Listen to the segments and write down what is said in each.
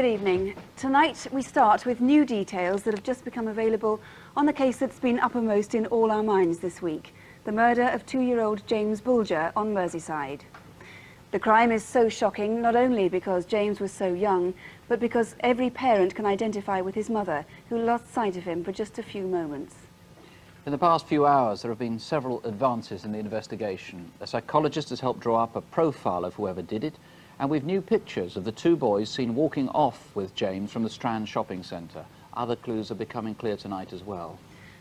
evening. Tonight we start with new details that have just become available on the case that's been uppermost in all our minds this week, the murder of 2-year-old James Bulger on Merseyside. The crime is so shocking not only because James was so young, but because every parent can identify with his mother, who lost sight of him for just a few moments. In the past few hours, there have been several advances in the investigation. A psychologist has helped draw up a profile of whoever did it, and we've new pictures of the two boys seen walking off with James from the Strand shopping centre. Other clues are becoming clear tonight as well.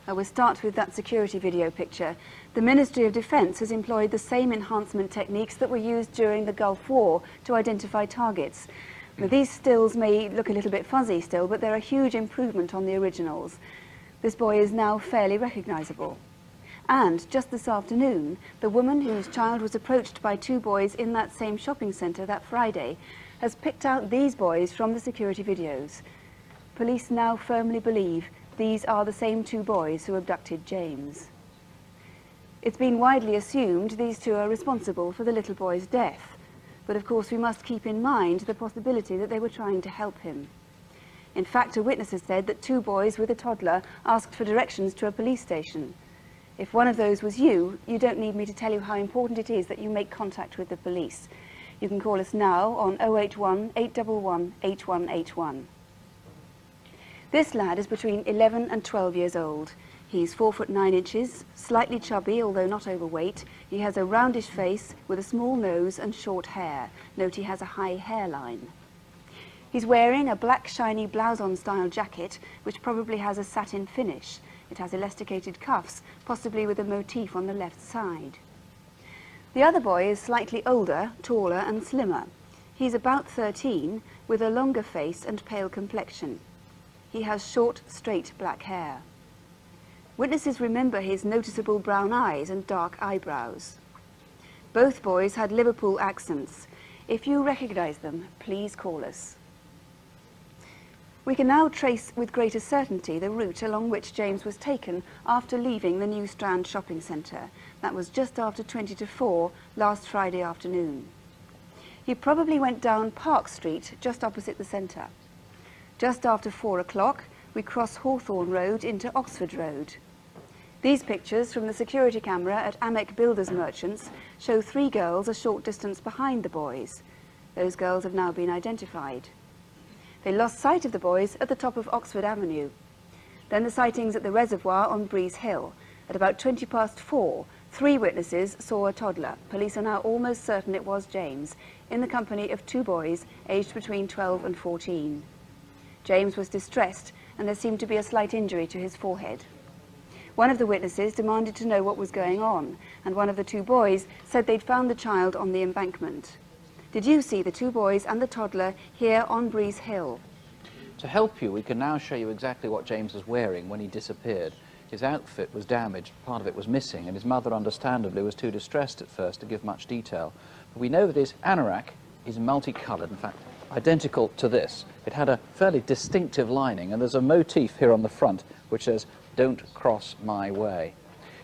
We'll start with that security video picture. The Ministry of Defence has employed the same enhancement techniques that were used during the Gulf War to identify targets. Now, these stills may look a little bit fuzzy still, but they're a huge improvement on the originals. This boy is now fairly recognisable. And just this afternoon, the woman whose child was approached by two boys in that same shopping centre that Friday has picked out these boys from the security videos. Police now firmly believe these are the same two boys who abducted James. It's been widely assumed these two are responsible for the little boy's death, but of course we must keep in mind the possibility that they were trying to help him. In fact, a witness has said that two boys with a toddler asked for directions to a police station. If one of those was you, you don't need me to tell you how important it is that you make contact with the police. You can call us now on 081 811 8181. This lad is between 11 and 12 years old. He's 4 foot 9 inches, slightly chubby although not overweight. He has a roundish face with a small nose and short hair. Note he has a high hairline. He's wearing a black shiny blouse-on style jacket which probably has a satin finish. It has elasticated cuffs, possibly with a motif on the left side. The other boy is slightly older, taller and slimmer. He's about 13, with a longer face and pale complexion. He has short, straight black hair. Witnesses remember his noticeable brown eyes and dark eyebrows. Both boys had Liverpool accents. If you recognise them, please call us. We can now trace with greater certainty the route along which James was taken after leaving the New Strand shopping centre. That was just after 20 to 4 last Friday afternoon. He probably went down Park Street just opposite the centre. Just after 4 o'clock, we cross Hawthorne Road into Oxford Road. These pictures from the security camera at Amek Builders Merchants show 3 girls a short distance behind the boys. Those girls have now been identified. They lost sight of the boys at the top of Oxford Avenue. Then the sightings at the reservoir on Breeze Hill. At about 20 past 4, 3 witnesses saw a toddler. Police are now almost certain it was James, in the company of 2 boys aged between 12 and 14. James was distressed and there seemed to be a slight injury to his forehead. One of the witnesses demanded to know what was going on, and one of the 2 boys said they'd found the child on the embankment. Did you see the 2 boys and the toddler here on Breeze Hill? To help you, we can now show you exactly what James was wearing when he disappeared. His outfit was damaged, part of it was missing, and his mother understandably was too distressed at first to give much detail. But we know that his anorak is multicoloured, in fact, identical to this. It had a fairly distinctive lining, and there's a motif here on the front which says, "Don't cross my way."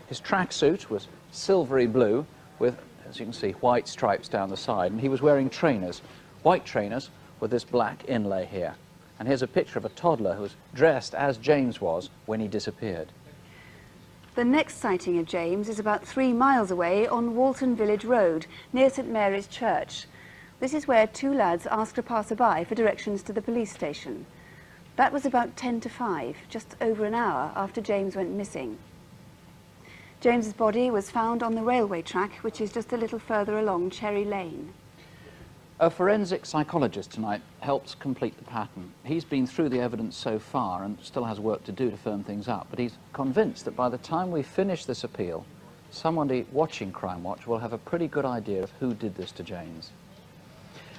His tracksuit was silvery blue with, as you can see, white stripes down the side, and he was wearing trainers, white trainers with this black inlay here. And here's a picture of a toddler who was dressed as James was when he disappeared. The next sighting of James is about 3 miles away on Walton Village Road, near St Mary's Church. This is where 2 lads asked a passer-by for directions to the police station. That was about 10 to 5, just over an hour after James went missing. James's body was found on the railway track, which is just a little further along Cherry Lane. A forensic psychologist tonight helps complete the pattern. He's been through the evidence so far and still has work to do to firm things up, but he's convinced that by the time we finish this appeal, somebody watching Crimewatch will have a pretty good idea of who did this to James.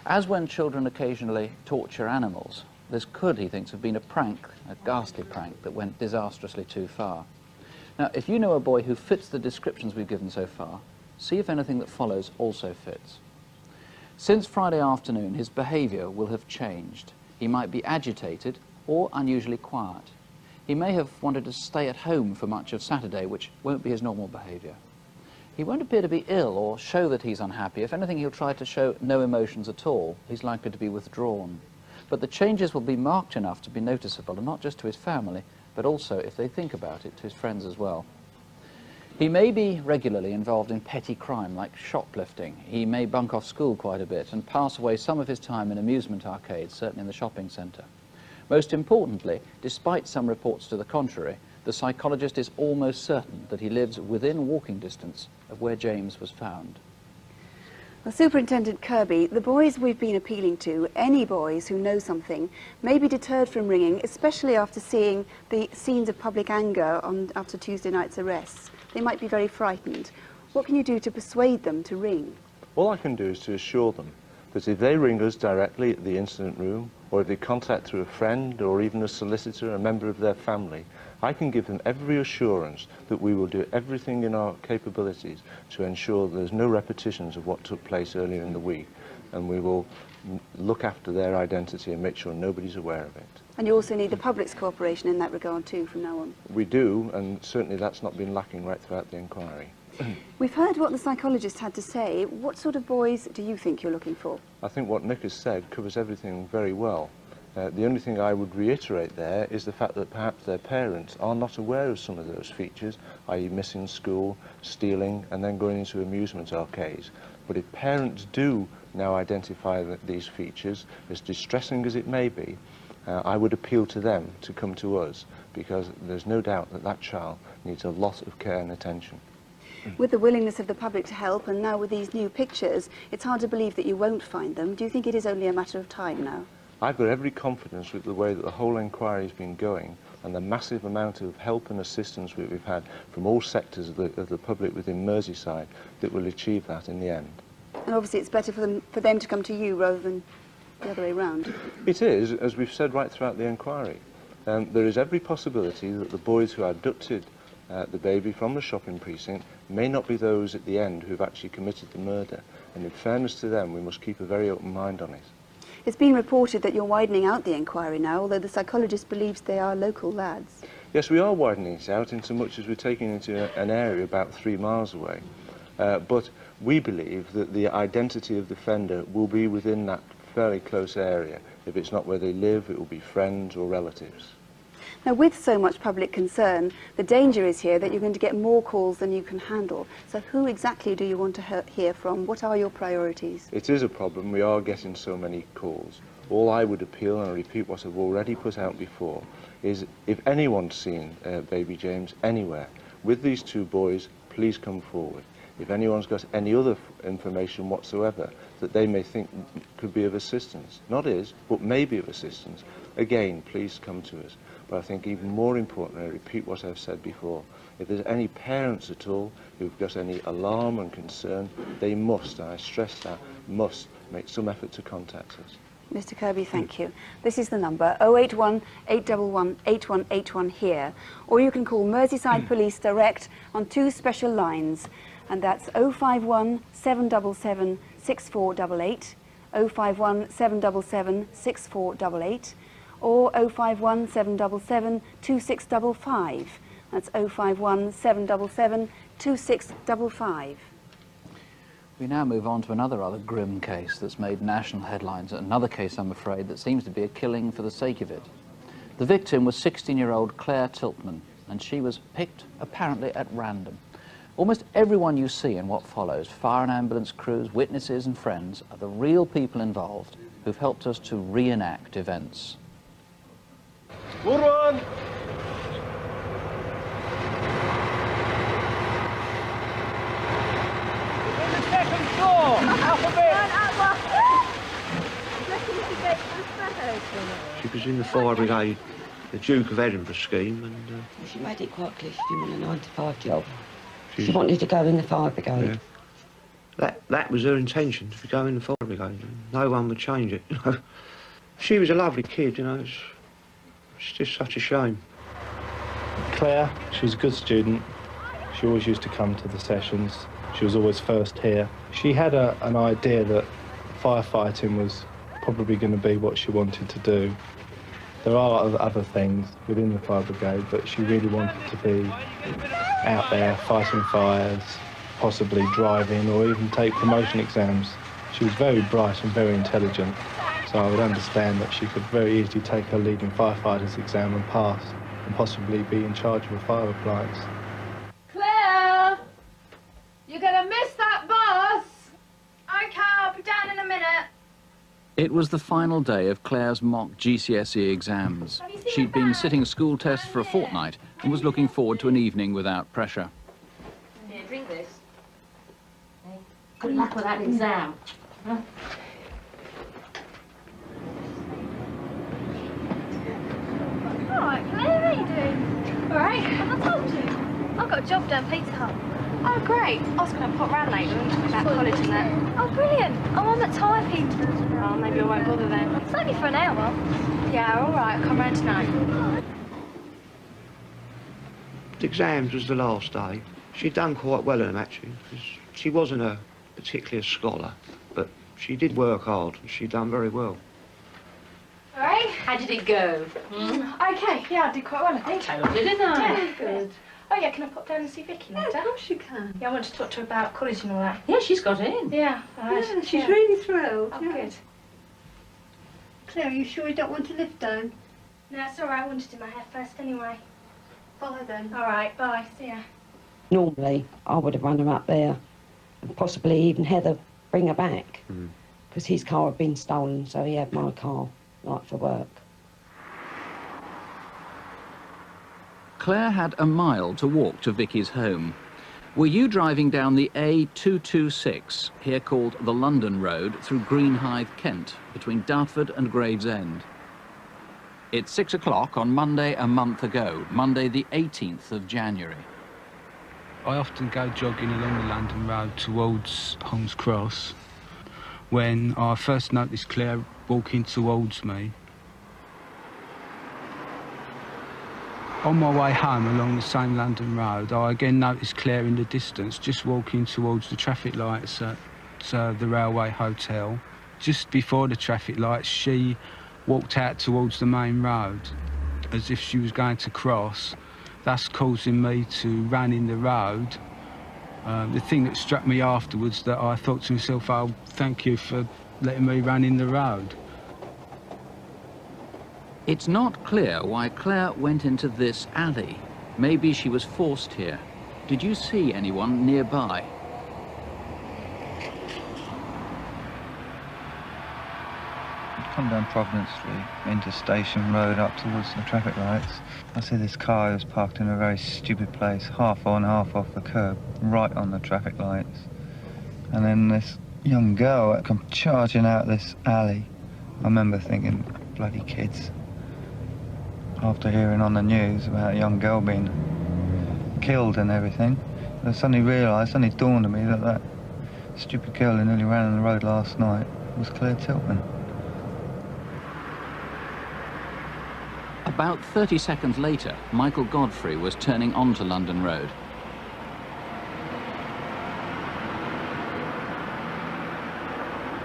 As when children occasionally torture animals, this could, he thinks, have been a prank, a ghastly prank that went disastrously too far. Now, if you know a boy who fits the descriptions we've given so far, see if anything that follows also fits. Since Friday afternoon, his behaviour will have changed. He might be agitated or unusually quiet. He may have wanted to stay at home for much of Saturday, which won't be his normal behaviour. He won't appear to be ill or show that he's unhappy. If anything, he'll try to show no emotions at all. He's likely to be withdrawn. but the changes will be marked enough to be noticeable, and not just to his family, but also, if they think about it, to his friends as well. He may be regularly involved in petty crime like shoplifting. He may bunk off school quite a bit and pass away some of his time in amusement arcades, certainly in the shopping centre. Most importantly, despite some reports to the contrary, the psychologist is almost certain that he lives within walking distance of where James was found. Well, Superintendent Kirby, the boys we've been appealing to, any boys who know something, may be deterred from ringing, especially after seeing the scenes of public anger after Tuesday night's arrests. They might be very frightened. What can you do to persuade them to ring? All I can do is to assure them that if they ring us directly at the incident room, or if they contact through a friend or even a solicitor, a member of their family, I can give them every assurance that we will do everything in our capabilities to ensure there's no repetitions of what took place earlier in the week, and we will look after their identity and make sure nobody's aware of it. And you also need the public's cooperation in that regard too from now on. We do, and certainly that's not been lacking right throughout the inquiry. We've heard what the psychologist had to say. What sort of boys do you think you're looking for? I think what Nick has said covers everything very well. The only thing I would reiterate there is the fact that perhaps their parents are not aware of some of those features, i.e. missing school, stealing, and then going into amusement arcades. But if parents do now identify these features, as distressing as it may be, I would appeal to them to come to us, because there's no doubt that that child needs a lot of care and attention. With the willingness of the public to help, and now with these new pictures, it's hard to believe that you won't find them. Do you think it is only a matter of time now? I've got every confidence with the way that the whole inquiry has been going, and the massive amount of help and assistance that we've had from all sectors of the public within Merseyside, that will achieve that in the end. And obviously it's better for them to come to you rather than the other way round. It is, as we've said right throughout the inquiry. There is every possibility that the boys who abducted the baby from the shopping precinct may not be those at the end who've actually committed the murder, and in fairness to them we must keep a very open mind on it. It's been reported that you're widening out the inquiry now, although the psychologist believes they are local lads. Yes, we are widening it out in so much as we're taking it into an area about 3 miles away. But we believe that the identity of the offender will be within that fairly close area. If it's not where they live, it will be friends or relatives. Now, with so much public concern, the danger is here that you're going to get more calls than you can handle. So who exactly do you want to hear from? What are your priorities? It is a problem. We are getting so many calls. All I would appeal, and I repeat what I've already put out before, is if anyone's seen baby James anywhere with these 2 boys, please come forward. If anyone's got any other information whatsoever that they may think could be of assistance, not is, but may be of assistance, again, please come to us. But I think even more importantly, I repeat what I've said before, if there's any parents at all who've got any alarm and concern, they must, and I stress that, must make some effort to contact us. Mr. Kirby, thank you. This is the number, 081 811 8181 here, or you can call Merseyside Police direct on 2 special lines, and that's 051 777 6488, 051 777 6488, or 051 777 2655. That's 051 777 2655. We now move on to another rather grim case that's made national headlines. Another case, I'm afraid, that seems to be a killing for the sake of it. The victim was 16-year-old Claire Tiltman, and she was picked apparently at random. Almost everyone you see in what follows, fire and ambulance crews, witnesses and friends, are the real people involved who've helped us to reenact events. Good one! In the second floor! Alphabet! She was in the fire brigade, the Duke of Edinburgh scheme, and... She made it quite clear she didn't want a 9 to 5 job. She wanted to go in the fire brigade. Yeah. That was her intention, to go in the fire brigade. No one would change it, you know. She was a lovely kid, you know. It's just such a shame. Claire, she was a good student. She always used to come to the sessions. She was always first here. She had an idea that firefighting was probably going to be what she wanted to do. There are other things within the fire brigade, but she really wanted to be out there fighting fires, possibly driving or even take promotion exams. She was very bright and very intelligent, So I would understand that she could very easily take her leading firefighter's exam and pass, and possibly be in charge of a fire appliance. Claire! You're gonna miss that bus! Okay, I'll be down in a minute. It was the final day of Claire's mock GCSE exams. She'd been sitting school tests for a fortnight and was looking forward to an evening without pressure. Here, drink this. Good luck with that exam. Huh? Alright, Claire, how are you doing? Alright, I told you. I've got a job down Pizza Hut. Oh, great. I was going to pop round later and talk about college and that. Oh, brilliant. I'm on the typing. Oh, maybe I won't bother then. It's only for an hour. Yeah, alright, I'll come round tonight. The exams was the last day. She'd done quite well in them, actually, because she wasn't a particularly a scholar, but she did work hard and she'd done very well. Alright. How did it go? Okay, yeah, I did quite well, I think. I told you, didn't I? Yeah, good. Oh, yeah, can I pop down and see Vicky later? Yeah, of course you can. Yeah, I want to talk to her about college and all that. Yeah, she's got in. Yeah, alright. Yeah, she's really thrilled. Oh, yeah. good. Claire, are you sure you don't want to lift down? No, it's alright, I wanted to do my hair first anyway. Bye then. Alright, bye, see ya. Normally, I would have run her up there, and possibly even Heather bring her back, because his car had been stolen, so he had my car, like, for work. Claire had a mile to walk to Vicky's home. Were you driving down the A226, here called the London Road, through Greenhithe, Kent, between Dartford and Gravesend? It's 6 o'clock on Monday a month ago, Monday the 18th of January. I often go jogging along the London Road towards Holmes Cross when I first noticed Claire walking towards me. On my way home along the same London Road, I again noticed Claire in the distance, just walking towards the traffic lights at the Railway Hotel. Just before the traffic lights, she walked out towards the main road, as if she was going to cross, thus causing me to run in the road. The thing that struck me afterwards, that I thought to myself, oh, thank you for letting me run in the road. It's not clear why Claire went into this alley. Maybe she was forced here. Did you see anyone nearby? Come down Providence Street, into Station Road, up towards the traffic lights. I see this car was parked in a very stupid place, half on, half off the curb, right on the traffic lights. And then this young girl come charging out this alley. I remember thinking, bloody kids. After hearing on the news about a young girl being killed and everything, I suddenly realised, suddenly dawned on me that that stupid girl who nearly ran on the road last night was Claire Tiltman. About 30 seconds later, Michael Godfrey was turning onto London Road.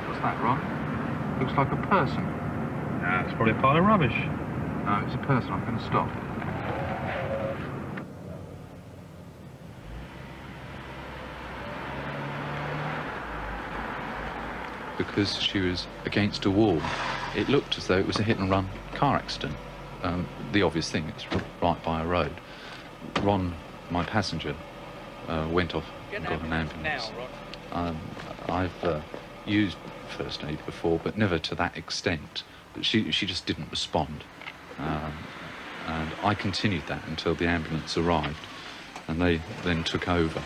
What's that, Ron? Looks like a person. No, it's probably a pile of rubbish. No, it's a person. I'm going to stop. Because she was against a wall, it looked as though it was a hit-and-run car accident. The obvious thing, it's right by a road. Ron, my passenger, went off and got an ambulance. I've used first aid before, but never to that extent. But she just didn't respond. And I continued that until the ambulance arrived, and they then took over.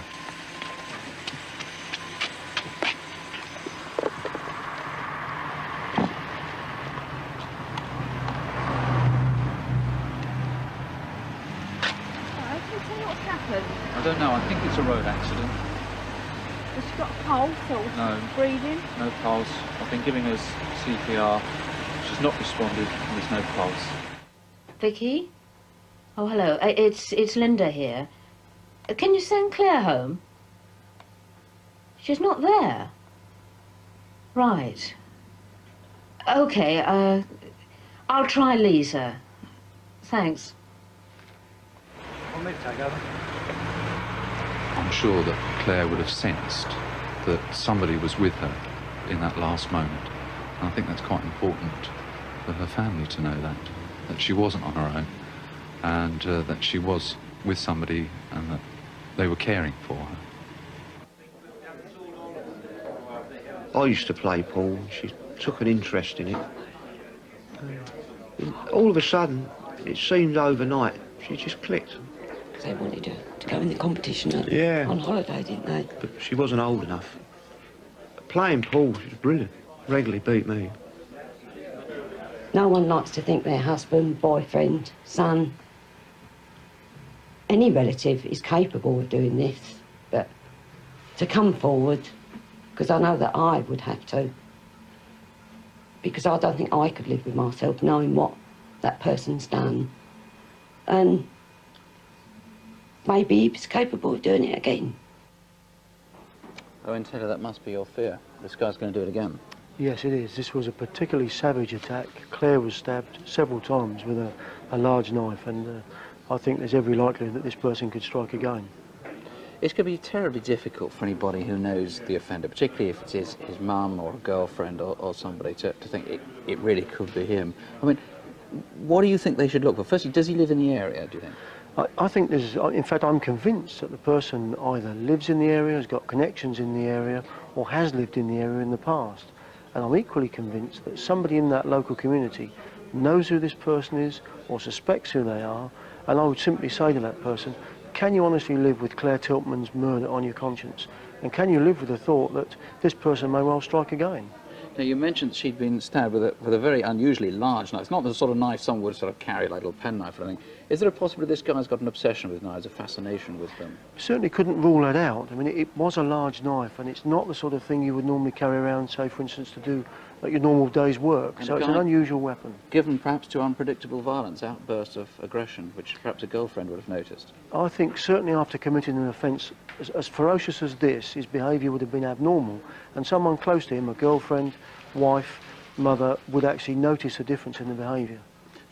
I don't know, I think it's a road accident. Has she got a pulse or No. breathing? No pulse. I've been giving her CPR. She's not responded, and there's no pulse. Vicky? Oh, hello. It's Linda here. Can you send Claire home? She's not there. Right. OK, I'll try Lisa. Thanks. I'm sure that Claire would have sensed that somebody was with her in that last moment, And I think that's quite important for her family to know that she wasn't on her own, and that she was with somebody and that they were caring for her. I used to play pool. She took an interest in it. All of a sudden, it seemed overnight, she just clicked. They wanted her to go in the competition on holiday, didn't they? But she wasn't old enough. Playing pool, she was brilliant. Regularly beat me. No one likes to think their husband, boyfriend, son, any relative is capable of doing this, but to come forward, because I know that I would have to, because I don't think I could live with myself knowing what that person's done, and maybe he was capable of doing it again. Owen Taylor, that must be your fear. This guy's going to do it again. Yes, it is. This was a particularly savage attack. Claire was stabbed several times with a large knife, and I think there's every likelihood that this person could strike again. It's going to be terribly difficult for anybody who knows the offender, particularly if it is his mum or a girlfriend or somebody, to think it really could be him. I mean, what do you think they should look for? Firstly, does he live in the area, do you think? I think there's, in fact, I'm convinced that the person either lives in the area, has got connections in the area, or has lived in the area in the past. And I'm equally convinced that somebody in that local community knows who this person is or suspects who they are, and I would simply say to that person, can you honestly live with Claire Tiltman's murder on your conscience? And can you live with the thought that this person may well strike again? Now, you mentioned she'd been stabbed with a very unusually large knife. It's not the sort of knife someone would sort of carry, like a little penknife or anything. Is there a possibility this guy's got an obsession with knives, a fascination with them? Certainly couldn't rule that out. I mean, it was a large knife, and it's not the sort of thing you would normally carry around, say, for instance, to do like your normal day's work. And so it's an unusual weapon. Given perhaps to unpredictable violence, outbursts of aggression, which perhaps a girlfriend would have noticed. I think certainly after committing an offence as ferocious as this, his behaviour would have been abnormal, and someone close to him, a girlfriend, wife, mother, would actually notice a difference in the behaviour.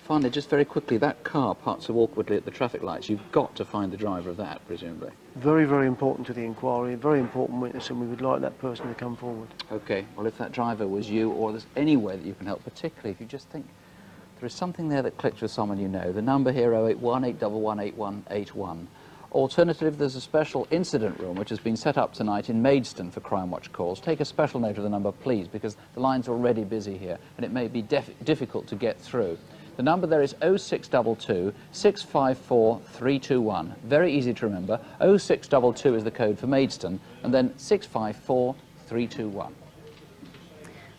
Finally, just very quickly, that car parked so awkwardly at the traffic lights. You've got to find the driver of that, presumably. Very, very important to the inquiry, a very important witness, and we would like that person to come forward. OK, well, if that driver was you, or there's any way that you can help, particularly if you just think there is something there that clicks with someone you know, the number here, 081 811 8181. Alternatively, there's a special incident room which has been set up tonight in Maidstone for Crimewatch calls. Take a special note of the number, please, because the line's already busy here and it may be difficult to get through. The number there is 0622 654 321. Very easy to remember. 0622 is the code for Maidstone, and then 654 321.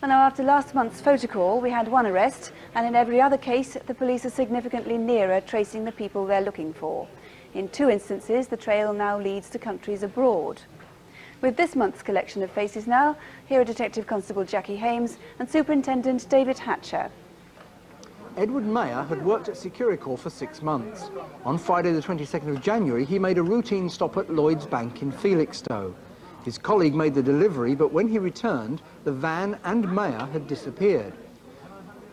And now, after last month's photo call, we had one arrest, and in every other case, the police are significantly nearer tracing the people they're looking for. In 2 instances, the trail now leads to countries abroad. With this month's collection of faces now, here are Detective Constable Jackie Hames and Superintendent David Hatcher. Edward Mayer had worked at Securicor for 6 months. On Friday the 22nd of January, he made a routine stop at Lloyd's Bank in Felixstowe. His colleague made the delivery, but when he returned, the van and Mayer had disappeared.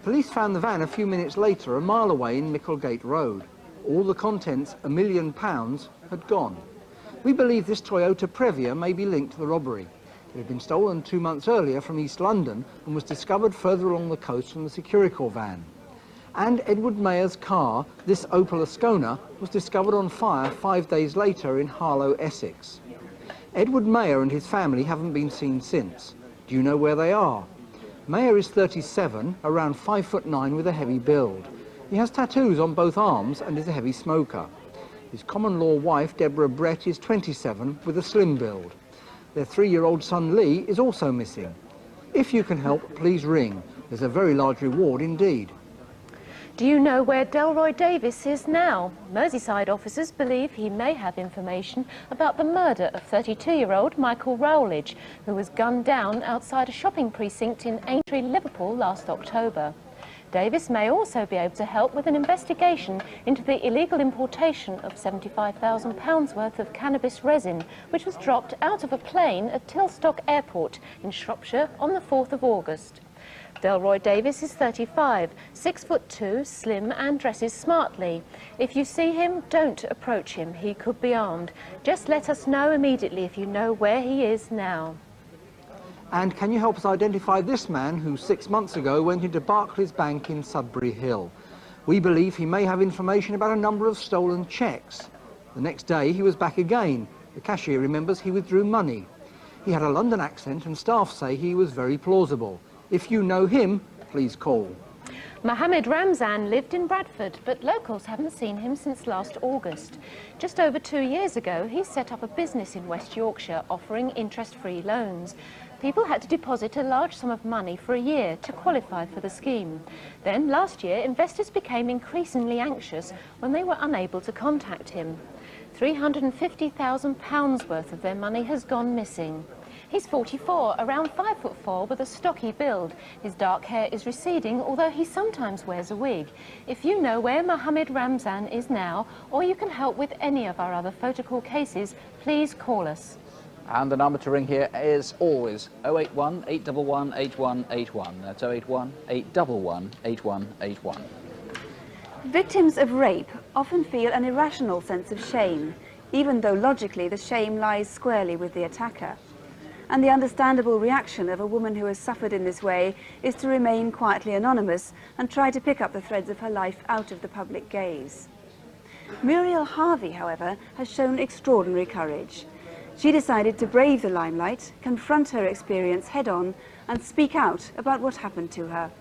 Police found the van a few minutes later, a mile away in Micklegate Road. All the contents, £1 million, had gone. We believe this Toyota Previa may be linked to the robbery. It had been stolen 2 months earlier from East London and was discovered further along the coast from the Securicor van. And Edward Mayer's car, this Opel Ascona, was discovered on fire 5 days later in Harlow, Essex. Edward Mayer and his family haven't been seen since. Do you know where they are? Mayer is 37, around 5'9", with a heavy build. He has tattoos on both arms and is a heavy smoker. His common-law wife, Deborah Brett, is 27, with a slim build. Their 3-year-old son, Lee, is also missing. If you can help, please ring. There's a very large reward indeed. Do you know where Delroy Davis is now? Merseyside officers believe he may have information about the murder of 32-year-old Michael Rowledge, who was gunned down outside a shopping precinct in Aintree, Liverpool last October. Davis may also be able to help with an investigation into the illegal importation of £75,000 worth of cannabis resin, which was dropped out of a plane at Tilstock Airport in Shropshire on the 4th of August. Delroy Davis is 35, 6'2", slim and dresses smartly. If you see him, don't approach him. He could be armed. Just let us know immediately if you know where he is now. And can you help us identify this man who 6 months ago went into Barclays Bank in Sudbury Hill? We believe he may have information about a number of stolen cheques. The next day he was back again. The cashier remembers he withdrew money. He had a London accent and staff say he was very plausible. If you know him, please call. Mohammed Ramzan lived in Bradford, but locals haven't seen him since last August. Just over 2 years ago, he set up a business in West Yorkshire offering interest-free loans. People had to deposit a large sum of money for a year to qualify for the scheme. Then, last year, investors became increasingly anxious when they were unable to contact him. £350,000 worth of their money has gone missing. He's 44, around 5'4", with a stocky build. His dark hair is receding, although he sometimes wears a wig. If you know where Mohammed Ramzan is now, or you can help with any of our other photocall cases, please call us. And the number to ring here is always 081 811 8181. That's 081 811 8181. Victims of rape often feel an irrational sense of shame, even though logically the shame lies squarely with the attacker. And the understandable reaction of a woman who has suffered in this way is to remain quietly anonymous and try to pick up the threads of her life out of the public gaze. Muriel Harvey, however, has shown extraordinary courage. She decided to brave the limelight, confront her experience head-on, and speak out about what happened to her.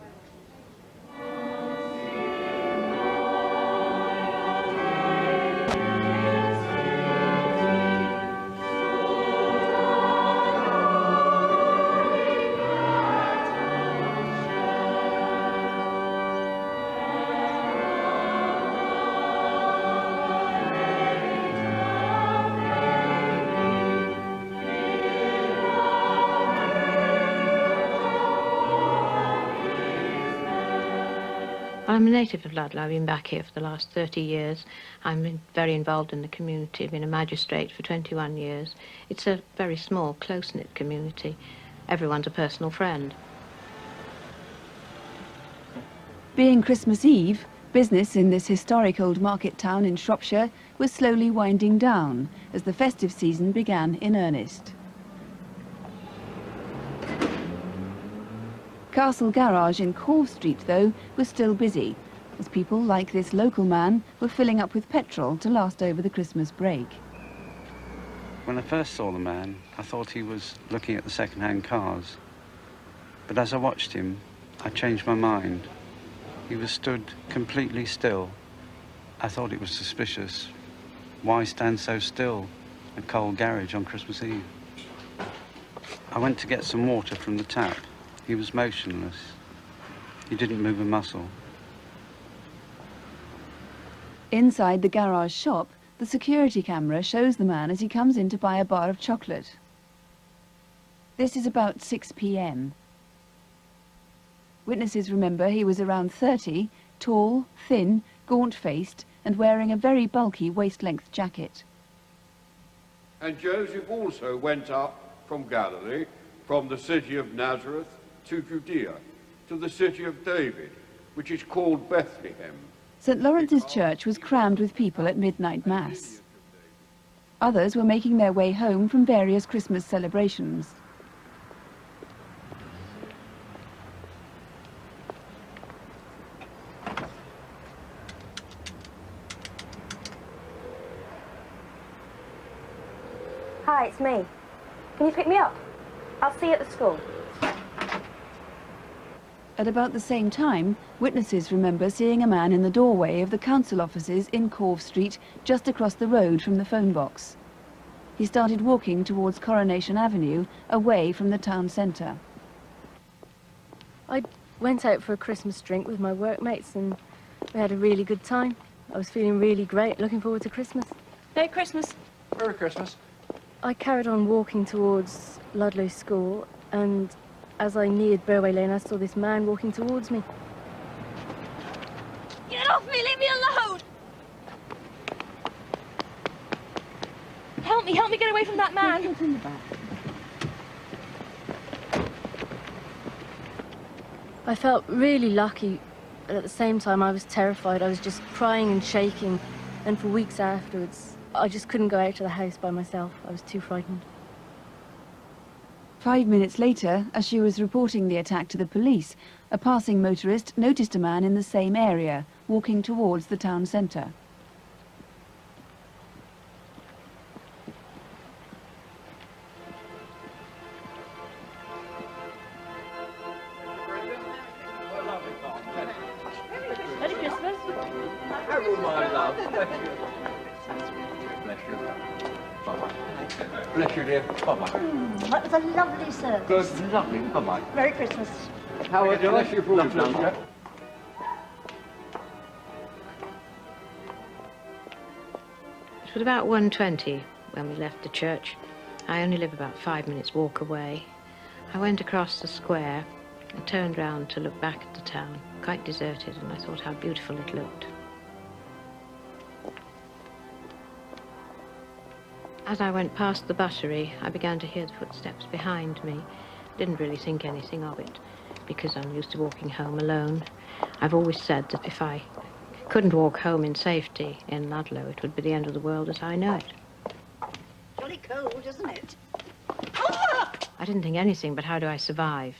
I'm a native of Ludlow. I've been back here for the last 30 years. I'm very involved in the community. I've been a magistrate for 21 years. It's a very small, close-knit community. Everyone's a personal friend. Being Christmas Eve, business in this historic old market town in Shropshire was slowly winding down as the festive season began in earnest. Castle Garage in Corve Street, though, was still busy, as people like this local man were filling up with petrol to last over the Christmas break. When I first saw the man, I thought he was looking at the second-hand cars. But as I watched him, I changed my mind. He was stood completely still. I thought it was suspicious. Why stand so still at Cole Garage on Christmas Eve? I went to get some water from the tap. He was motionless. He didn't move a muscle. Inside the garage shop, the security camera shows the man as he comes in to buy a bar of chocolate. This is about 6 p.m. Witnesses remember he was around 30, tall, thin, gaunt-faced, and wearing a very bulky waist-length jacket. And Joseph also went up from Galilee, from the city of Nazareth, to Judea, to the city of David, which is called Bethlehem. St. Lawrence's Church was crammed with people at midnight mass. Others were making their way home from various Christmas celebrations. Hi, it's me. Can you pick me up? I'll see you at the school. At about the same time, witnesses remember seeing a man in the doorway of the council offices in Corve Street, just across the road from the phone box. He started walking towards Coronation Avenue, away from the town centre. I went out for a Christmas drink with my workmates and we had a really good time. I was feeling really great, looking forward to Christmas. Merry Christmas. Merry Christmas. I carried on walking towards Ludlow School, and as I neared Burway Lane, I saw this man walking towards me. Get off me! Leave me alone! Help me get away from that man! Get in the back. I felt really lucky, but at the same time I was terrified. I was just crying and shaking, and for weeks afterwards I just couldn't go out to the house by myself. I was too frightened. 5 minutes later, as she was reporting the attack to the police, a passing motorist noticed a man in the same area, walking towards the town centre. Merry Christmas. Oh, my love. Bless you. Bye-bye. Bless you, dear. Bye-bye. That was a lovely service. Good, lovely. Bye-bye. Merry Christmas. How are you? Bless you, lovely. It was about 1:20 when we left the church. I only live about 5 minutes walk away. I went across the square and turned round to look back at the town, quite deserted, and I thought how beautiful it looked. As I went past the buttery, I began to hear the footsteps behind me. Didn't really think anything of it, because I'm used to walking home alone. I've always said that if I couldn't walk home in safety in Ludlow, it would be the end of the world as I know it. Jolly cold, isn't it? I didn't think anything but how do I survive.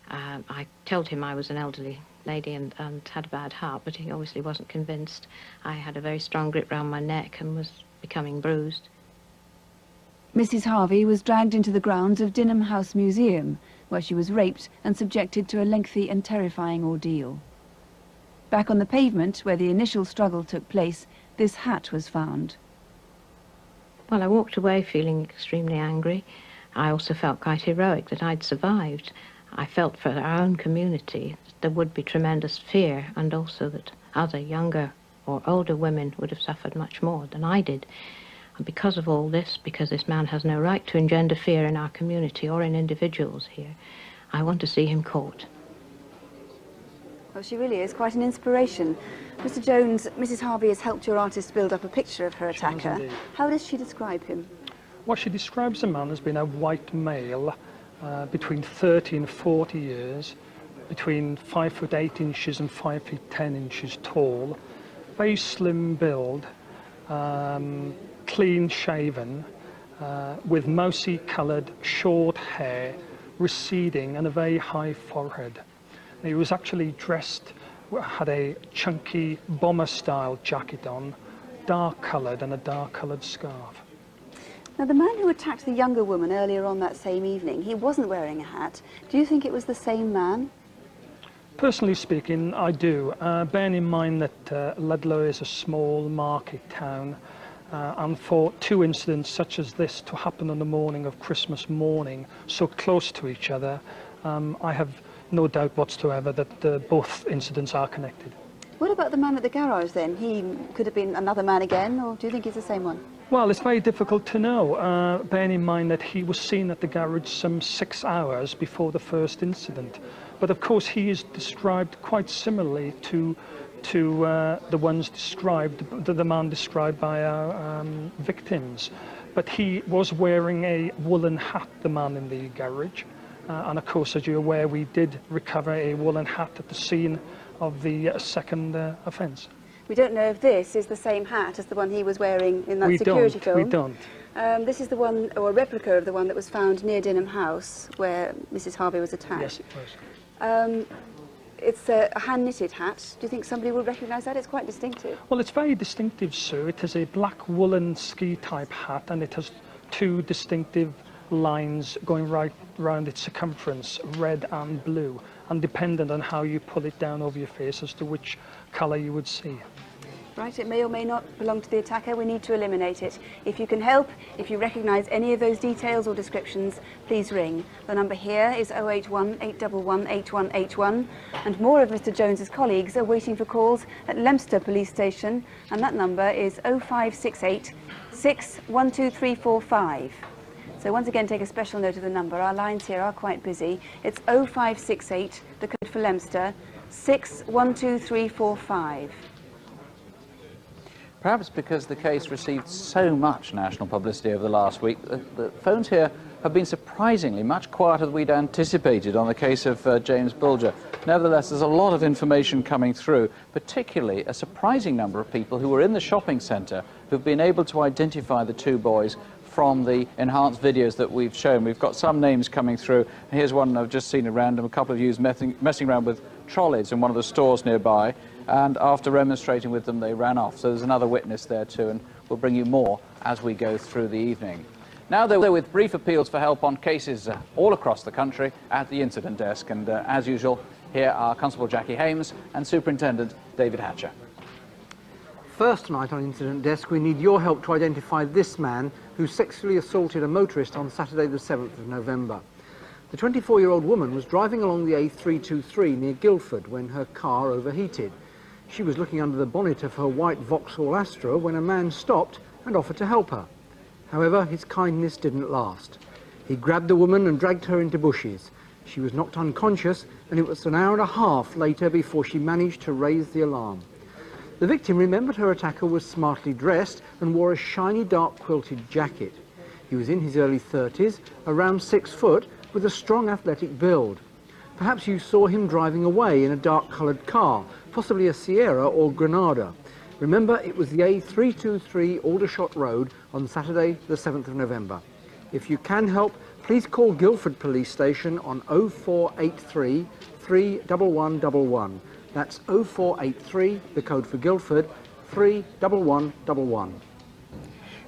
I told him I was an elderly lady and had a bad heart, but he obviously wasn't convinced. I had a very strong grip round my neck and was becoming bruised. Mrs. Harvey was dragged into the grounds of Dinham House Museum, where she was raped and subjected to a lengthy and terrifying ordeal. Back on the pavement, where the initial struggle took place, this hat was found. Well, I walked away feeling extremely angry. I also felt quite heroic that I'd survived. I felt for our own community that there would be tremendous fear, and also that other younger or older women would have suffered much more than I did. And because of all this, because this man has no right to engender fear in our community or in individuals here, I want to see him caught. Well, she really is quite an inspiration. Mr. Jones, Mrs. Harvey has helped your artist build up a picture of her attacker. How does she describe him? Well, she describes the man as being a white male, between 30 and 40 years, between 5'8" and 5'10" tall, very slim build, clean shaven, with mousy coloured short hair, receding, and a very high forehead. He was actually dressed, had a chunky bomber style jacket on, dark coloured, and a dark coloured scarf. Now, the man who attacked the younger woman earlier on that same evening, he wasn't wearing a hat. Do you think it was the same man? Personally speaking, I do. Bearing in mind that Ludlow is a small market town, and for two incidents such as this to happen on the morning of Christmas morning, so close to each other, I have no doubt whatsoever that both incidents are connected. What about the man at the garage then? He could have been another man again, or do you think he's the same one? Well, it's very difficult to know, bearing in mind that he was seen at the garage some 6 hours before the first incident. But of course he is described quite similarly to the ones described, the man described by our victims. But he was wearing a woolen hat, the man in the garage. And of course, as you're aware, we did recover a woolen hat at the scene of the second offence. We don't know if this is the same hat as the one he was wearing in that security film. We don't. This is the one, or a replica of the one that was found near Dinham House, where Mrs. Harvey was attacked. Yes, it was. It's a hand-knitted hat. Do you think somebody would recognise that? It's quite distinctive. Well, it's very distinctive, sir. It is a black woolen ski-type hat, and it has two distinctive lines going right round its circumference, red and blue, and dependent on how you pull it down over your face as to which colour you would see. Right, it may or may not belong to the attacker. We need to eliminate it. If you can help, if you recognise any of those details or descriptions, please ring. The number here is 081 811 8181, and more of Mr. Jones's colleagues are waiting for calls at Leominster Police Station, and that number is 0568 612345. So once again, take a special note of the number. Our lines here are quite busy. It's 0568, the code for Leominster, 612345. Perhaps because the case received so much national publicity over the last week, the phones here have been surprisingly much quieter than we'd anticipated on the case of James Bulger. Nevertheless, there's a lot of information coming through, particularly a surprising number of people who were in the shopping centre who've been able to identify the two boys from the enhanced videos that we've shown. We've got some names coming through. Here's one I've just seen at random. A couple of you messing around with trolleys in one of the stores nearby, and after remonstrating with them, they ran off. So there's another witness there too, and we'll bring you more as we go through the evening. Now they're with brief appeals for help on cases all across the country at the incident desk, and as usual, here are Constable Jackie Hames and Superintendent David Hatcher. First tonight on Incident Desk, we need your help to identify this man who sexually assaulted a motorist on Saturday the 7th of November. The 24-year-old woman was driving along the A323 near Guildford when her car overheated. She was looking under the bonnet of her white Vauxhall Astra when a man stopped and offered to help her. However, his kindness didn't last. He grabbed the woman and dragged her into bushes. She was knocked unconscious, and it was an hour and a half later before she managed to raise the alarm. The victim remembered her attacker was smartly dressed and wore a shiny dark quilted jacket. He was in his early 30s, around 6 foot, with a strong athletic build. Perhaps you saw him driving away in a dark-coloured car, possibly a Sierra or Granada. Remember, it was the A323 Aldershot Road on Saturday the 7th of November. If you can help, please call Guildford Police Station on 0483 31111. That's 0483, the code for Guildford, 31111.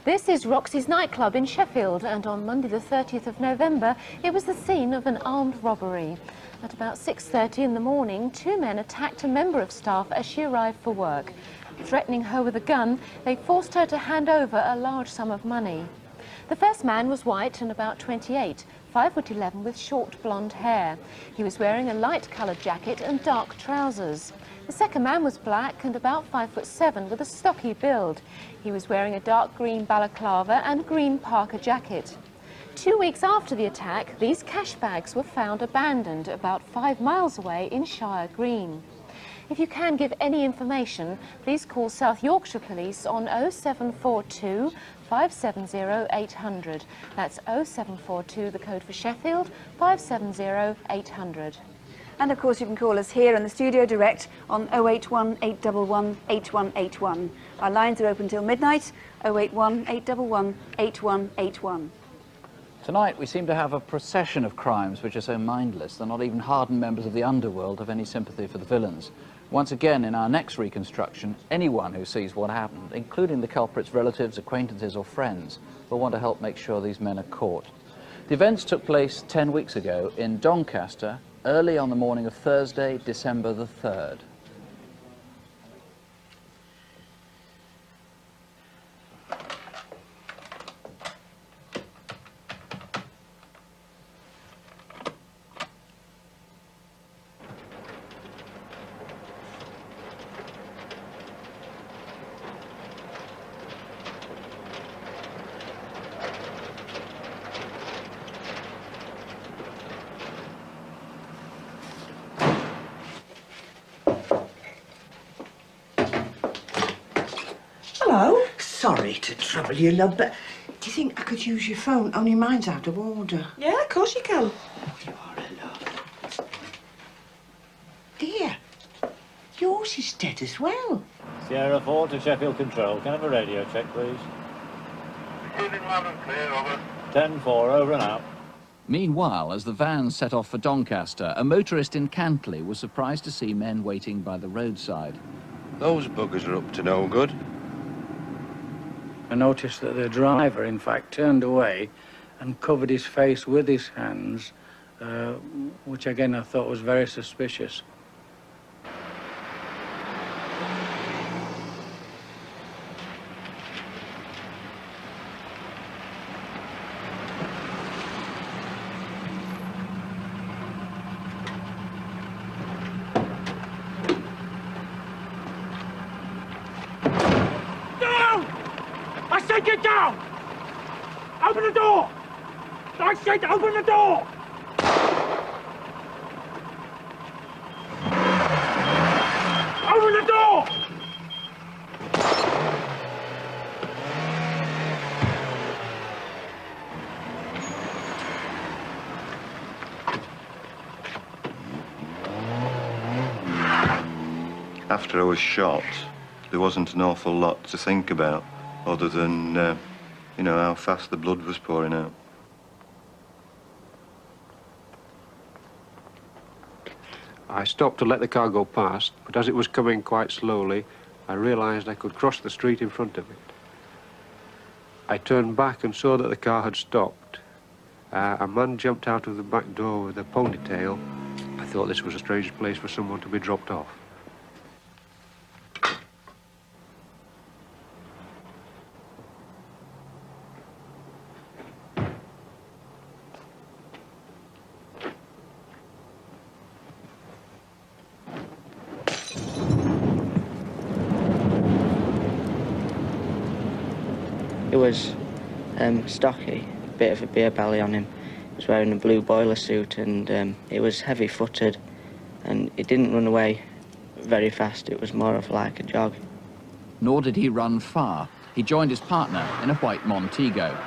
This is Roxy's nightclub in Sheffield, and on Monday the 30th of November, it was the scene of an armed robbery. At about 6:30 in the morning, 2 men attacked a member of staff as she arrived for work. Threatening her with a gun, they forced her to hand over a large sum of money. The first man was white and about 28, 5'11" with short blonde hair. He was wearing a light-coloured jacket and dark trousers. The second man was black and about 5'7" with a stocky build. He was wearing a dark green balaclava and green parka jacket. 2 weeks after the attack, these cash bags were found abandoned about 5 miles away in Shire Green. If you can give any information, please call South Yorkshire Police on 0742 570 800. That's 0742, the code for Sheffield, 570 800. And of course you can call us here in the studio direct on 081 811 8181. Our lines are open till midnight, 081 811 8181. Tonight we seem to have a procession of crimes which are so mindless that not even hardened members of the underworld have any sympathy for the villains. Once again, in our next reconstruction, anyone who sees what happened, including the culprit's relatives, acquaintances or friends, will want to help make sure these men are caught. The events took place 10 weeks ago in Doncaster, early on the morning of Thursday, December the 3rd. Hello. Sorry to trouble you, love, but do you think I could use your phone? Only mine's out of order. Yeah, of course you can. You are a love. Dear, yours is dead as well. Sierra 4 to Sheffield Control. Can I have a radio check, please? Receiving loud and clear, over. 10-4, over and out. Meanwhile, as the van set off for Doncaster, a motorist in Cantley was surprised to see men waiting by the roadside. Those buggers are up to no good. I noticed that the driver, in fact, turned away and covered his face with his hands, which again I thought was very suspicious. Get down! Open the door! I said open the door! Open the door! After I was shot, there wasn't an awful lot to think about, other than you know, how fast the blood was pouring out. I stopped to let the car go past, but as it was coming quite slowly, I realised I could cross the street in front of it. I turned back and saw that the car had stopped. A man jumped out of the back door with a ponytail. I thought this was a strange place for someone to be dropped off. He was stocky, a bit of a beer belly on him. He was wearing a blue boiler suit, and he was heavy-footed, and he didn't run away very fast. It was more of like a jog. Nor did he run far. He joined his partner in a white Montego.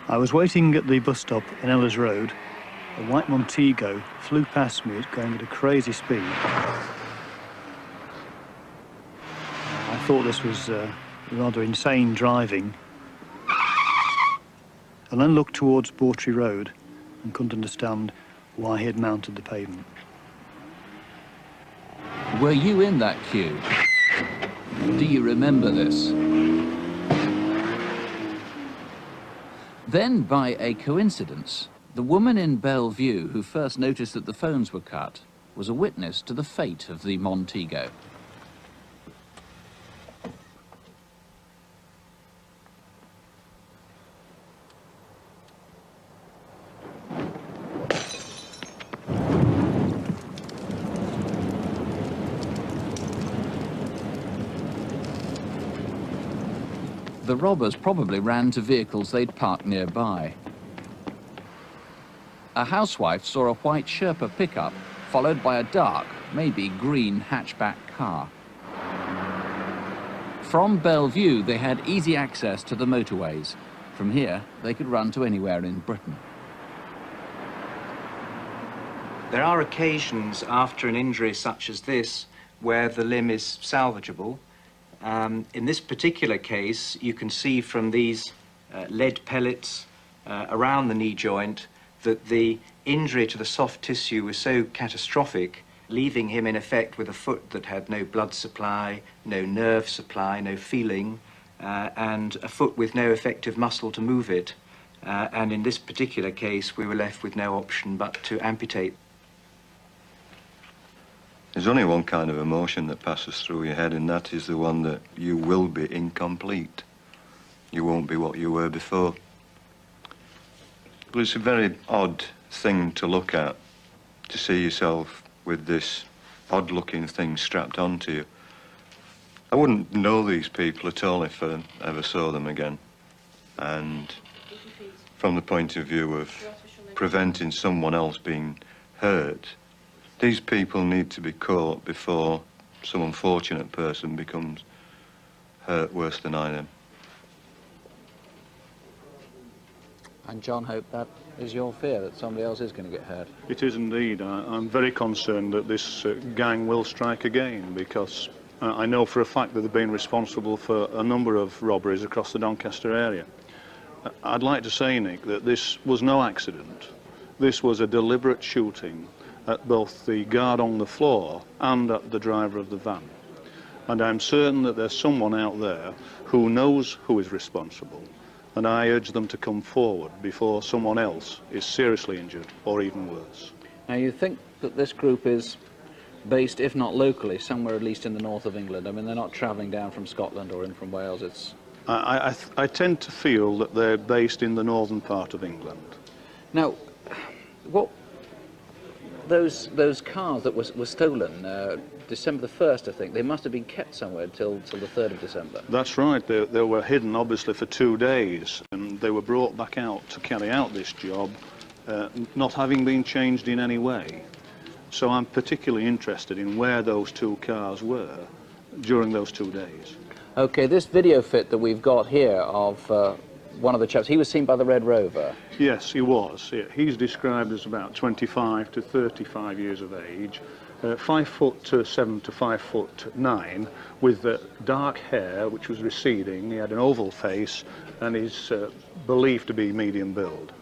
I was waiting at the bus stop in Ehlers Road. A white Montego flew past me, going at a crazy speed. I thought this was rather insane driving, and then looked towards Bawtry Road and couldn't understand why he had mounted the pavement. Were you in that queue? Do you remember this? Then, by a coincidence, the woman in Bellevue who first noticed that the phones were cut was a witness to the fate of the Montego. The robbers probably ran to vehicles they'd parked nearby. A housewife saw a white Sherpa pickup, followed by a dark, maybe green hatchback car. From Bellevue, they had easy access to the motorways. From here, they could run to anywhere in Britain. There are occasions after an injury such as this where the limb is salvageable. In this particular case, you can see from these lead pellets around the knee joint that the injury to the soft tissue was so catastrophic, leaving him in effect with a foot that had no blood supply, no nerve supply, no feeling, and a foot with no effective muscle to move it. And in this particular case, we were left with no option but to amputate. There's only one kind of emotion that passes through your head, and that is the one that you will be incomplete. You won't be what you were before. But it's a very odd thing to look at, to see yourself with this odd-looking thing strapped onto you. I wouldn't know these people at all if I ever saw them again. And from the point of view of preventing someone else being hurt, these people need to be caught before some unfortunate person becomes hurt worse than I am. And John, hope that is your fear, that somebody else is going to get hurt. It is indeed. I'm very concerned that this gang will strike again, because I know for a fact that they've been responsible for a number of robberies across the Doncaster area. I'd like to say, Nick, that this was no accident. This was a deliberate shooting at both the guard on the floor and at the driver of the van. And I'm certain that there's someone out there who knows who is responsible, and I urge them to come forward before someone else is seriously injured or even worse. Now, you think that this group is based, if not locally, somewhere at least in the north of England? I mean, they're not travelling down from Scotland or in from Wales. It's... I tend to feel that they're based in the northern part of England. Now, what... Those cars that were stolen, December the 1st, I think, they must have been kept somewhere till the 3rd of December. That's right. They were hidden, obviously, for 2 days, and they were brought back out to carry out this job, not having been changed in any way. So I'm particularly interested in where those 2 cars were during those 2 days. OK, this video fit that we've got here of one of the chaps, he was seen by the Red Rover. Yes, he was. He's described as about 25 to 35 years of age, 5'7" to 5'9", with dark hair which was receding. He had an oval face and is believed to be medium build.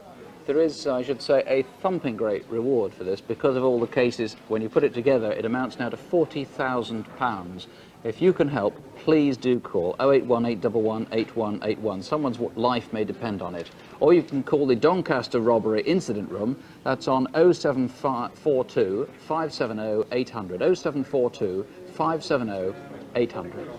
There is, I should say, a thumping great reward for this because of all the cases. When you put it together, it amounts now to £40,000. If you can help, please do call 081 811 8181. Someone's life may depend on it. Or you can call the Doncaster Robbery Incident Room. That's on 0742 570 800. 0742 570 800.